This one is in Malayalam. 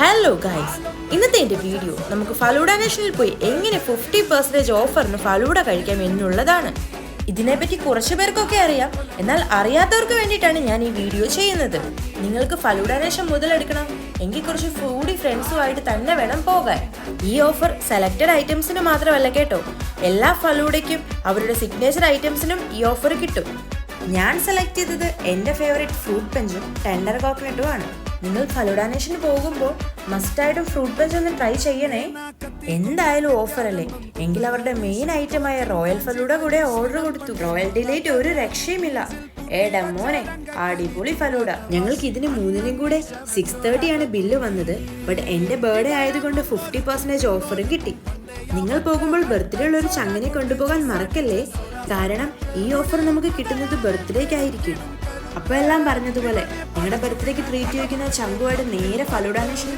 ഹലോ ഗൈസ്, ഇന്നത്തെ എൻ്റെ വീഡിയോ നമുക്ക് ഫലൂഡ നാഷണലിൽ പോയി എങ്ങനെ 50% ഓഫറിന് ഫലൂഡ കഴിക്കാം എന്നുള്ളതാണ്. ഇതിനെപ്പറ്റി കുറച്ചു പേർക്കൊക്കെ അറിയാം, എന്നാൽ അറിയാത്തവർക്ക് വേണ്ടിയിട്ടാണ് ഞാൻ ഈ വീഡിയോ ചെയ്യുന്നത്. നിങ്ങൾക്ക് ഫലൂഡ നാഷൻ മുതലെടുക്കണം എങ്കിൽ കുറച്ച് ഫുഡി ഫ്രണ്ട്സുമായിട്ട് തന്നെ വേണം പോകാൻ. ഈ ഓഫർ സെലക്റ്റഡ് ഐറ്റംസിന് മാത്രമല്ല കേട്ടോ, എല്ലാ ഫലൂഡയ്ക്കും അവരുടെ സിഗ്നേച്ചർ ഐറ്റംസിനും ഈ ഓഫർ കിട്ടും. ഞാൻ സെലക്ട് ചെയ്തത് എൻ്റെ ഫേവറേറ്റ് ഫ്രൂട്ട് പഞ്ചും ടെൻഡർ കോക്കനട്ടും ആണ്. നിങ്ങൾ ഫലൂഡ നാഷന് പോകുമ്പോൾ മസ്റ്റായിട്ടും ഫ്രൂട്ട് പഞ്ച് ഒന്ന് ട്രൈ ചെയ്യണേ. എന്തായാലും ഓഫർ അല്ലേ എങ്കിൽ അവരുടെ മെയിൻ ഐറ്റമായ റോയൽ ഫലൂഡ കൂടെ ഓർഡർ കൊടുത്തു. റോയൽ ഡിലൈറ്റ് ഒരു രക്ഷയുമില്ല. ഏടാ മോനെ, അടിപൊളി ഫലൂഡ. ഞങ്ങൾക്ക് ഇതിന് മൂന്നിനും കൂടെ 630 ആണ് ബില്ല് വന്നത്. ബട്ട് എൻ്റെ ബർത്ത്ഡേ ആയതുകൊണ്ട് 50% ഓഫറും കിട്ടി. നിങ്ങൾ പോകുമ്പോൾ ബർത്ത്ഡേ ഉള്ള ഒരു ചങ്ങനെ കൊണ്ടുപോകാൻ മറക്കല്ലേ, കാരണം ഈ ഓഫർ നമുക്ക് കിട്ടുന്നത് ബർത്ത്ഡേക്കായിരിക്കും. അപ്പോൾ എല്ലാം പറഞ്ഞതുപോലെ നിങ്ങളുടെ ബർത്ത്ഡേക്ക് ട്രീറ്റ് ചോദിക്കുന്ന ചങ്കുമായിട്ട് നേരെ ഫലൂഡ നാഷൻ